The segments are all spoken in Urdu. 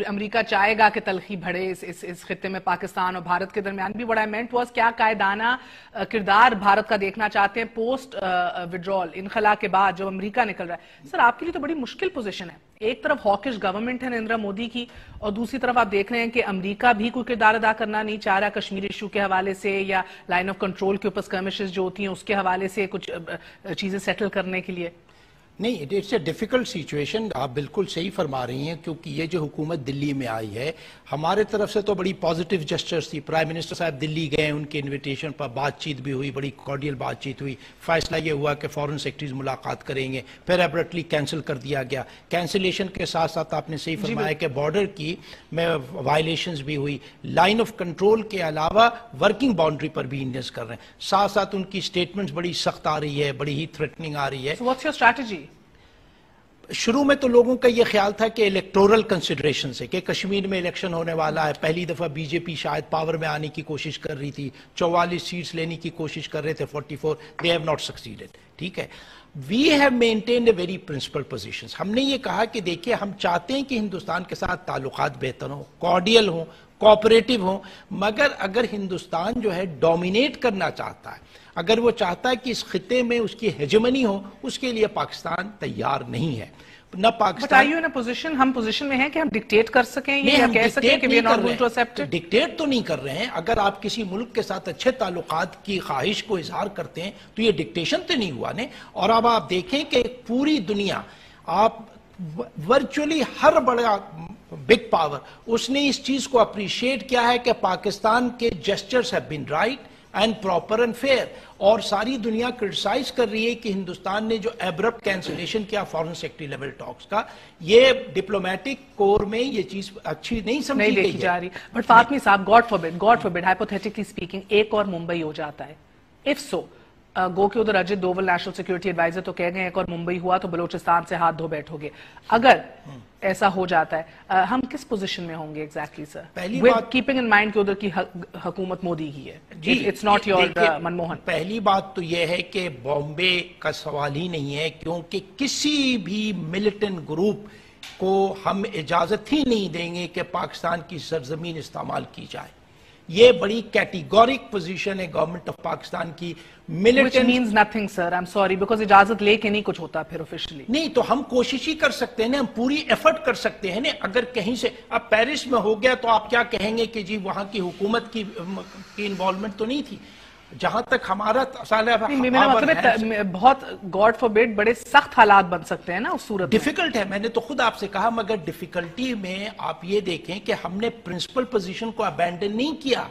امریکہ چاہے گا کہ تلخی بڑھے اس خطے میں پاکستان اور بھارت کے درمیان بھی بڑا ایمنٹ واز کیا قائدانہ کردار بھارت کا دیکھنا چاہتے ہیں پوسٹ وڈرول انخلا کے بعد جو امریکہ نکل رہا ہے؟ سر آپ کے لیے تو بڑی مشکل پوزیشن ہے، ایک طرف ہاکش گورنمنٹ ہے نریندر مودی کی، اور دوسری طرف آپ دیکھ رہے ہیں کہ امریکہ بھی کوئی کردار ادا کرنا نہیں چاہ رہا کشمیر ایشو کے حوالے سے یا لائن آف کنٹرول کے اوپر اسکرمشز جو ہوتی ہیں اس کے حوالے سے کچھ چیزیں سیٹل کرنے کے لیے۔ نہیں، اٹس اے ڈیفیکلٹ سچویشن، آپ بالکل صحیح فرما رہی ہیں، کیونکہ یہ جو حکومت دلی میں آئی ہے ہمارے طرف سے تو بڑی پازیٹیو جسچرز تھی، پرائم منسٹر صاحب دلی گئے، ان کے انویٹیشن پر بات چیت بھی ہوئی، بڑی کارڈیل بات چیت ہوئی، فیصلہ یہ ہوا کہ فارن سیکرٹریز ملاقات کریں گے، پھر ایبرٹلی کینسل کر دیا گیا۔ کینسلیشن کے ساتھ ساتھ آپ نے صحیح فرمایا کہ بارڈر کی میں وائلیشنز بھی ہوئی، لائن آف کنٹرول کے علاوہ ورکنگ باؤنڈری پر بھی انڈینس کر رہے ہیں، ساتھ ساتھ ان کی سٹیٹمنٹس بڑی سخت آ رہی ہے، بڑی ہی تھریٹننگ آ رہی ہے۔ So what's your strategy؟ شروع میں تو لوگوں کا یہ خیال تھا کہ الیکٹورل کنسیڈریشن سے کہ کشمیر میں الیکشن ہونے والا ہے، پہلی دفعہ بی جے پی شاید پاور میں آنے کی کوشش کر رہی تھی، 44 سیٹس لینے کی کوشش کر رہے تھے، 44 they have not succeeded، ٹھیک ہے۔ We have maintained a very principled positions۔ ہم نے یہ کہا کہ دیکھیں ہم چاہتے ہیں کہ ہندوستان کے ساتھ تعلقات بہتر ہوں، کارڈیل ہوں، کوآپریٹو ہوں، مگر اگر ہندوستان جو ہے ڈومینیٹ کرنا چاہتا ہے، اگر وہ چاہتا ہے کہ اس خطے میں اس کی ہیجمنی ہو، اس کے لیے پاکستان تیار نہیں ہے۔ نہ پاکستان ہم پوزیشن میں ہیں کہ ہم ڈکٹیٹ کر سکیں یا کہہ سکیں کہ we are not going to accept it؟ Dictate تو نہیں کر رہے ہیں، اگر آپ کسی ملک کے ساتھ اچھے تعلقات کی خواہش کو اظہار کرتے ہیں تو یہ ڈکٹیشن تو نہیں ہوا نے۔ اور اب آپ دیکھیں کہ پوری دنیا، آپ ورچولی ہر بڑا بگ پاور اس نے اس چیز کو اپریشیٹ کیا ہے کہ پاکستان کے gestures have been right and proper and fair, اور ساری دنیا کرٹیسائز کر رہی ہے کہ ہندوستان نے جو ایبرپٹ کینسلیشن کیا فارن سیکرٹری لیول ٹاکس کا، یہ ڈپلومیٹک کور میں یہ چیز اچھی نہیں سمجھی گئی جا رہی۔ بٹ فاطمی صاحب، گاڈ فوربڈ ہائپوتھیٹیکلی اسپیکنگ، ایک اور ممبئی ہو جاتا ہے، اف سو گو کہ ادھر اجت دوول نیشنل سیکورٹی ایڈوائزر تو کہہ گئے ایک اور ممبئی ہوا تو بلوچستان سے ہاتھ دھو بیٹھو گے، اگر ایسا ہو جاتا ہے ہم کس پوزیشن میں ہوں گے ایگزیکٹلی سر؟ پہلی بات کیپنگ ان مائنڈ کہ ادھر کی حکومت مودی کی ہے، اٹس ناٹ یور منموہن۔ پہلی بات تو یہ ہے کہ بامبے کا سوال ہی نہیں ہے، کیونکہ کسی بھی ملیٹنٹ گروپ کو ہم اجازت ہی نہیں دیں گے کہ پاکستان کی سرزمین استعمال کی جائے۔ یہ بڑی کیٹیگورک پوزیشن ہے گورنمنٹ آف پاکستان کی۔ Which means nothing sir, I'm sorry, because اجازت لے کے نہیں کچھ ہوتا پھر officially۔ نہیں تو ہم کوشش ہی کر سکتے ہیں، ہم پوری ایفرٹ کر سکتے ہیں۔ اگر کہیں سے اب پیرس میں ہو گیا تو آپ کیا کہیں گے کہ جی وہاں کی حکومت کی انوالومنٹ تو نہیں تھی؟ جہاں تک ہمارا میرا مطلب ہے بہت گاڈ فوربڈ بڑے سخت حالات بن سکتے ہیں نا اس صورت۔ ڈیفیکلٹ ہے، میں نے تو خود آپ سے کہا، مگر ڈیفیکلٹی میں آپ یہ دیکھیں کہ ہم نے پرنسپل پوزیشن کو ابینڈن نہیں کیا۔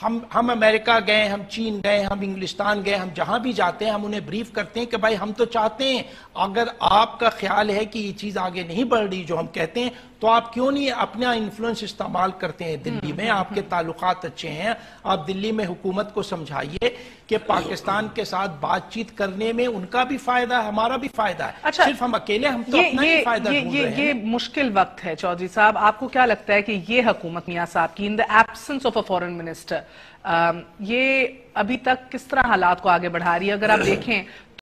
ہم امریکہ گئے، ہم چین گئے، ہم انگلستان گئے، ہم جہاں بھی جاتے ہیں ہم انہیں بریف کرتے ہیں کہ بھائی ہم تو چاہتے ہیں، اگر آپ کا خیال ہے کہ یہ چیز آگے نہیں بڑھ رہی جو ہم کہتے ہیں تو آپ کیوں نہیں اپنا انفلوئنس استعمال کرتے ہیں دلی میں؟ آپ کے تعلقات اچھے ہیں، آپ دلی میں حکومت کو سمجھائیے کہ پاکستان کے ساتھ بات چیت کرنے میں ان کا بھی فائدہ ہے، ہمارا بھی فائدہ ہے، صرف ہم اکیلے ہم تو اپنا ہی فائدہ ڈھونڈ رہے ہیں۔ یہ مشکل وقت ہے چودھری صاحب، آپ کو کیا لگتا ہے کہ یہ حکومت میاں صاحب کی in the absence of a foreign minister یہ ابھی تک کس طرح حالات کو آگے بڑھا رہی ہے؟ اگر آپ دیکھیں